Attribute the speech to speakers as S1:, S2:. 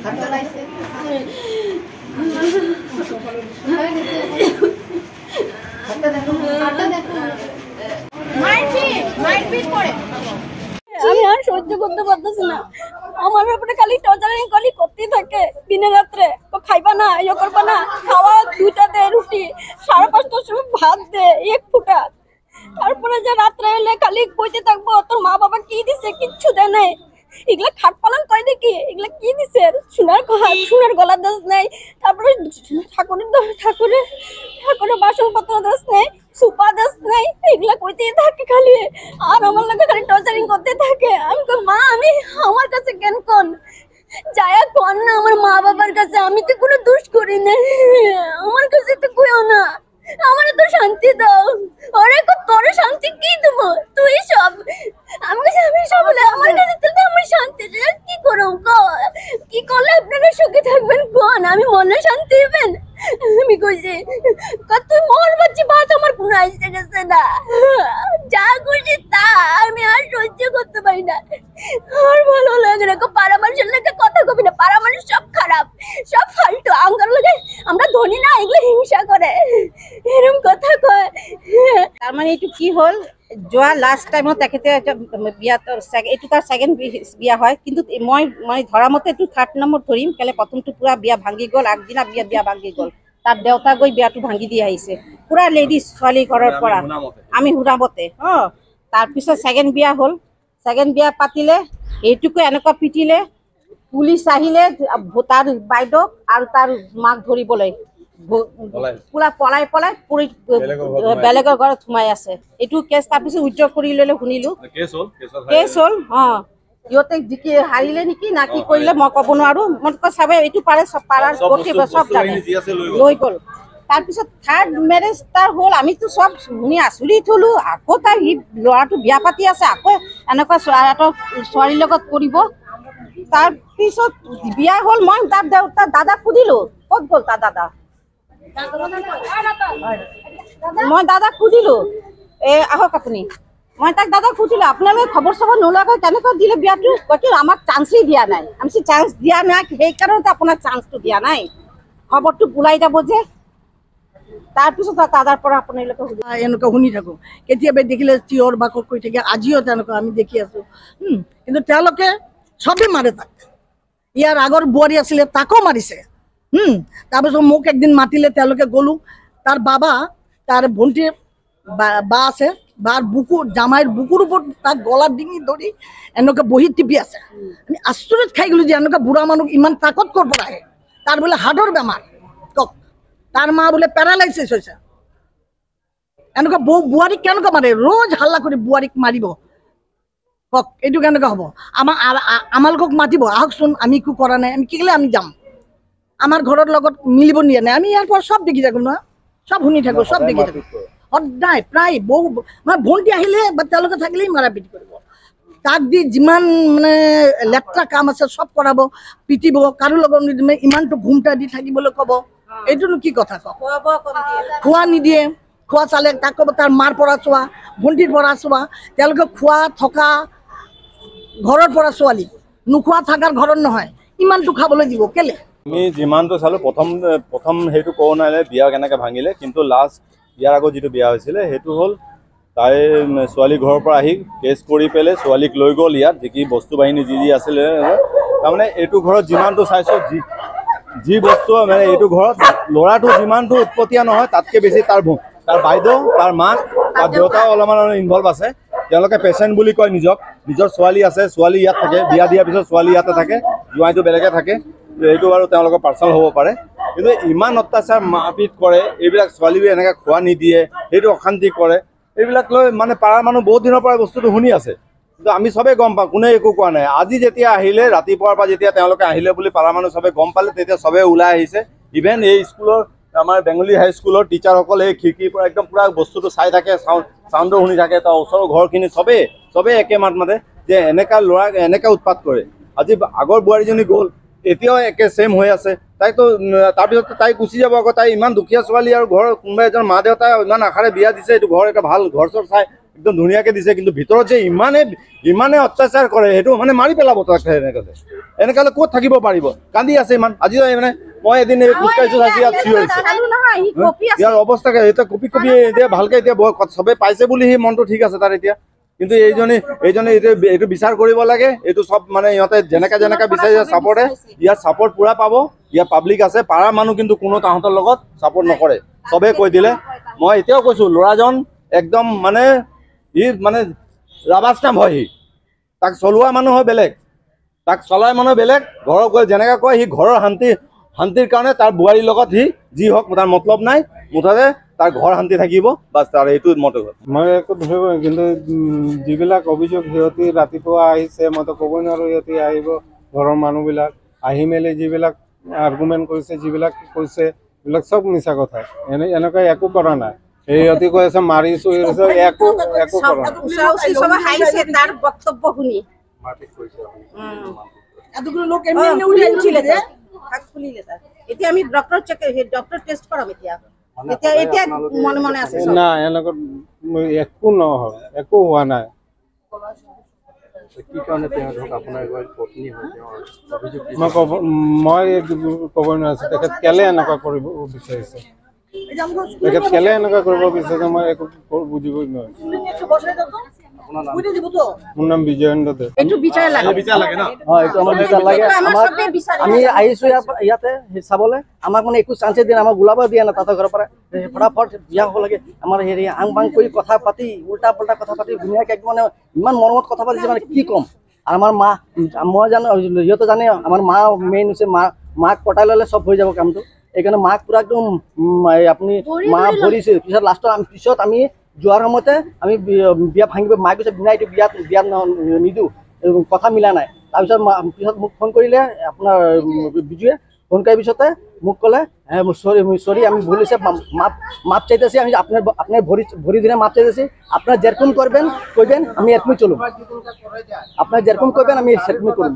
S1: আমি আর সহ্য করতে পারতেছি না। আমার উপরে খালি টর্চারিং খালি করতেই থাকে দিনে রাত্রে। তো খাইবা না, ইয়ে করবা না, খাওয়া 2টা দে রুটি, 5:30টার সময় ভাত দে 1 ফুটা। তারপরে যে রাত্রে এলে খালি কইতে থাকবো তোর মা বাবা কি দিছে, কিচ্ছু দেয় নাই। এগুলা খাট পালন করে নাকি, এগুলা কি দিছে? সোনার গলার দাস নাই, তারপরে ঠাকুরের বাসনপত্র দাস নাই, সুপা দাস নাই, এগুলা কইতেই থাকে খালি। আর আমার লাগে খালি টর্চারিং করতে থাকে। আমি কই মা, আমি আমার কাছে কেন কোন যায়া কোন না আমার মা বাবার কাছে, আমি তো কোনো দোষ করি না, আমার কাছে তো কইও না, আমার তো শান্তি দাও। ওরে তোর শান্তি কি দেবো, তুই সব আমি সব আমার কাছে তো আমার শান্তি কি করো, কি করলে আপনারা সুখে থাকবেন কোন, আমি মনে শান্তি হবেন? আমি কইছি তুই মর বাচ্চি বাত আমার কোনো আইসে গেছে না, যা করছি তা আমি আর সহ্য করতে পারি না, আর ভালো লাগে না। পাড়া মানুষের লাগে কথা কবি না, পাড়া মানুষ সব খারাপ, সব ফালতু, আমার লাগে আমরা ধনী না, এগুলো হিংসা করে, এরকম কথা কয়।
S2: তার মানে এইটো কি হল, যোৱা লাষ্ট টাইমত তেখেতে বিয়া, এইটো তাৰ ছেকেণ্ড বিয়া হয়, কিন্তু মই ধৰা মতে এইটো 3rd নম্বৰ ধৰিম, কেলে প্ৰথমটো পুৰা বিয়া ভাঙি গ'ল, আগদিনা বিয়া ভাঙি গ'ল, তাৰ দেউতা গৈ বিয়াটো ভাঙি দি আহিছে পুৰা লেডিজ ছোৱালী ঘৰৰ পৰা, আমি শুনামতে। তাৰপিছত ছেকেণ্ড বিয়া হ'ল, ছেকেণ্ড বিয়া পাতিলে, এইটোকো এনেকুৱা পিটিলে, পুলিচ আহিলে তাৰ বাইদেউক আৰু তাৰ মাক ধৰিবলৈ, পুৰা পলাই বেলেগৰ ঘৰত সোমাই আছে। এইটো কেছ তাৰপিছত উইথড্ৰ কৰি ল'লে, শুনিলো কেছ হ'ল। সিহঁতে জিকি হাৰিলে নেকি না কি কৰিলে মই ক'ব নোৱাৰো, মই চাবে এইটো পাৰে চব পাৰাৰ চব জানে লৈ গ'ল। তাৰপিছত 3rd মেৰেজ তাৰ হ'ল, আমিতো চব শুনি আচৰিত হ'লো, আকৌ তাৰ সি ল'ৰাটো বিয়া পাতি আছে, আকৌ এনেকুৱা ছোৱালীৰ লগত কৰিব। তাৰপিছত বিয়া হ'ল, মই তাৰ দাদাক সুধিলো ক'ত গ'ল তাৰ দাদা, মই দাদাক সুধিলো আহক আপুনি, মই তাক দাদাক সুধিলো আপোনালোকে খবৰ চবৰ নোলোৱাকৈ কেনেকৈ দিলে বিয়াটো, কৈছে আমাক চান্সেই দিয়া নাই। আমি চান্স দিয়া নাই, সেইকাৰণে আপোনাক চান্সটো দিয়া নাই, খবৰটো ওলাই যাব যে। তাৰপিছত দাদাৰ পৰা আপোনালোকে
S3: এনেকুৱা শুনি থাকোঁ, কেতিয়াবা দেখিলে চিঞৰ বাখৰ কৰি থাকে, আজিও তেনেকুৱা আমি দেখি আছোঁ। কিন্তু তেওঁলোকে চবেই মাৰে তাক, ইয়াৰ আগৰ বোৱাৰী আছিলে তাকো মাৰিছে। তাৰপিছত মোক একদিন মাতিলে, তেওঁলোকে গ'লোঁ, তাৰ বাবা, তাৰ ভণ্টিৰ বা আছে, বাৰ বুকুৰ জামাইৰ বুকুৰ ওপৰত তাক গলা ডিঙি ধৰি এনেকৈ বহি টিপি আছে। আমি আচৰিত খাই গ'লোঁ যে এনেকুৱা বুঢ়া মানুহ ইমান তাকত ক'ৰ পৰা আহে, তাৰ বোলে হাৰ্টৰ বেমাৰ, কওক তাৰ মা বোলে পেৰালাইচিছ হৈছে। এনেকুৱা বোৱাৰীক কেনেকুৱা মাৰে, ৰোজ হাল্লা কৰি বোৱাৰীক মাৰিব, কওক এইটো কেনেকুৱা হ'ব? আমালোকক মাতিব, আহকচোন, আমি একো কৰা নাই, আমি কি ক'লে আমি যাম, আমাৰ ঘৰৰ লগত মিলিব নিয়ে নাই। আমি ইয়াৰ পৰা চব দেখি থাকোঁ নহয়, চব শুনি থাকোঁ, চব দেখি থাকোঁ, সদায় প্ৰায় মানে ভণ্টি আহিলে বা তেওঁলোকে থাকিলেই মাৰাপিট কৰিব, তাক দি যিমান মানে লেতেৰা কাম আছে চব কৰাব, পিটিব, কাৰো লগত ইমানটো ঘুমটা দি থাকিবলৈ ক'ব। এইটোনো কি কথা কওক? খোৱা নিদিয়ে, খোৱা চালে তাক ক'ব তাৰ মাৰ পৰা চোৱা, ভণ্টিৰ পৰা চোৱা, তেওঁলোকে খোৱা থকা ঘৰৰ পৰা ছোৱালী, নোখোৱা থকাৰ ঘৰত নহয়, ইমানটো খাবলৈ দিব কেলে?
S4: আমি যিমানটো চালোঁ, প্ৰথম সেইটো ক'ব নোৱাৰিলে বিয়া কেনেকৈ ভাঙিলে, কিন্তু লাষ্ট বিয়াৰ আগত যিটো বিয়া হৈছিলে সেইটো হ'ল তাই ছোৱালী ঘৰৰ পৰা আহি কেছ কৰি পেলাই ছোৱালীক লৈ গ'ল ইয়াত, যি বস্তু বাহিনী যি আছিলে। তাৰমানে এইটো ঘৰত যিমানটো চাইছোঁ, যি বস্তু মানে এইটো ঘৰত ল'ৰাটো যিমানটো উৎপতীয়া নহয় তাতকৈ বেছি তাৰ বাইদেউ, তাৰ মাক, তাৰ দেউতাও অলপমান ইনভলভ আছে। তেওঁলোকে পেচেণ্ট বুলি কয় নিজক, নিজৰ ছোৱালী আছে, ছোৱালী ইয়াত থাকে, বিয়া দিয়াৰ পিছত ছোৱালী ইয়াতে থাকে, জোৱাইটো বেলেগে থাকে, এইটো বাৰু তেওঁলোকৰ পাৰ্চনেল হ'ব পাৰে। কিন্তু ইমান অত্যাচাৰ মাৰপিট কৰে, এইবিলাক ছোৱালীবোৰে এনেকৈ খোৱা নিদিয়ে, সেইটো অশান্তি কৰে, এইবিলাক লৈ মানে পাৰাৰ মানুহ বহুত দিনৰ পৰা বস্তুটো শুনি আছে, কিন্তু আমি চবেই গম পাওঁ, কোনে একো কোৱা নাই। আজি যেতিয়া আহিলে, ৰাতিপুৱাৰ পৰা যেতিয়া তেওঁলোকে আহিলে বুলি পাৰাৰ মানুহ চবে গম পালে, তেতিয়া চবেই ওলাই আহিছে। ইভেন এই স্কুলৰ আমাৰ বেংগলী হাইস্কুলৰ টিচাৰসকলে এই খিৰিকীৰ পৰা একদম পুৰা বস্তুটো চাই থাকে, চাউণ্ডো শুনি থাকে, তাৰ ওচৰৰ ঘৰখিনি চবেই একে মাত মাতে যে এনেকুৱা ল'ৰাক এনেকৈ উৎপাত কৰে। আজি আগৰ বোৱাৰীজনী গ'ল, এতিয়াও একে ছেম হৈ আছে, তাইতো তাৰপিছত তাই গুচি যাব আকৌ, তাই ইমান দুখীয়া ছোৱালী আৰু ঘৰৰ কোনোবা এজন মা দেউতাই ইমান আশাৰে বিয়া দিছে, এইটো ঘৰ এটা ভাল ঘৰ চৰ চাই একদম ধুনীয়াকে দিছে, কিন্তু ভিতৰত যে ইমানে অত্যাচাৰ কৰে সেইটো মানে মাৰি পেলাব তাক। এনেকৈ হ'লে ক'ত থাকিব পাৰিব, কান্দি আছে ইমান। আজি মানে মই এদিন খোজকাঢ়িছো, আজি ইয়াত চিঞৰিছে। ইয়াৰ অৱস্থাকে এতিয়া কপি এতিয়া ভালকে এতিয়া চবে পাইছে বুলি সি মনটো ঠিক আছে তাৰ এতিয়া, কিন্তু এইজনে এতিয়া এইটো বিচাৰ কৰিব লাগে। এইটো চব মানে ইহঁতে যেনেকা বিচাৰিছে চাপৰ্টে, ইয়াত চাপৰ্ট পুৰা পাব। ইয়াত পাব্লিক আছে, পাৰা মানুহ কিন্তু কোনো তাহাঁতৰ লগত চাপৰ্ট নকৰে, চবে কৈ দিলে। মই এতিয়াও কৈছো ল'ৰাজন একদম মানে ই মানে ৰাবাৰ ষ্টাম্প হয়। সি তাক চলোৱা মানুহ হয় বেলেগ, তাক চলাই মানুহ বেলেগ। ঘৰৰ গৈ যেনেকৈ কয় সি ঘৰৰ শান্তিৰ কাৰণে তাৰ বোৱাৰীৰ লগত সি যি হওক তাৰ মতলব নাই, মুঠতে তাৰ ঘৰ শান্তি থাকিব বাছ, তাৰ এইটো মতে।
S5: মই একো ধৰিব, কিন্তু যিবিলাক অভিযোগ সিহঁতি ৰাতিপুৱা আহিছে, মইতো ক'বই নোৱাৰোঁ সিহঁতি আহিব। ঘৰৰ মানুহবিলাক আহি মেলি যিবিলাক আৰ্গুমেণ্ট কৰিছে, যিবিলাক কৈছে, এইবিলাক চব মিছা কথা। এনেকুৱা একো কৰা নাই। সিহঁতি কৈ আছে মাৰিছো, একো কৰা নাই।
S2: তার বক্তব্য শুনি
S3: এতগুলো লোক এমনি এমনি উড়ে
S2: খুলিলে
S3: রে।
S2: হাত খুলিলে তার। এতিয়া আমি ডক্টৰ টেষ্ট কৰাম এতিয়া মনে আছে সব।
S5: না, এনেকুৱা একো নহয়, একো হোৱা নাই। মই ক'ব নোৱাৰিছো তেখেত কেলে এনেকুৱা কৰিব বিচাৰিছে, তেখেত কেলে এনেকুৱা কৰিব বিচাৰিছে মই একো বুজিবই নোৱাৰিছো।
S3: একটু বসাই দাও তো, উড়ে দিব তো।
S5: মোৰ নাম বিজয়েন্দ্ৰ দেৱ।
S2: এইটো বিচাৰ লাগে।
S6: এইটো আমাৰ বিচাৰ লাগে। আমি আহিছো ইয়াতে চাবলৈ, আমাক মানে একো চান্সে দিয়া নাই, আমাক ওলাব দিয়া নাই তাতে ঘৰৰ পৰা। ফটাফট বিয়া হ'ব লাগে। আমাৰ হেৰি আং বাং কৰি কথা পাতি উল্টা পাল্টা কথা পাতি ধুনীয়াকে একদম মানে ইমান মৰমত কথা পাতিছে মানে কি ক'ম। আৰু আমাৰ মা, মই জানো সিহঁতে জানে আমাৰ মা মেইন হৈছে, মাক পটাই ল'লে চব হৈ যাব কামটো। এইকাৰণে মাক পুৰা একদম আপুনি মা ভৰিছে। পিছত আমি যোৱাৰ সময়তে আমি বিয়া ভাঙিব, মায়ে কৈছে বিনা এইটো বিয়া নিদিওঁ, কথা মিলা নাই। তাৰপিছত পিছত মোক ফোন কৰিলে আপোনাৰ বিজুৱে, ফোন কৰাৰ পিছতে মোক ক'লে সরি আমি ভুল হয়েছে, মাপ চাইতেছি, আমি আপনার ভরি দিনে মাপ চাইতেছি, আপনার যেরকম করবেন আমি এরকমই চলুন, আপনার যেরকম করবেন আমি সেরকমই করুন।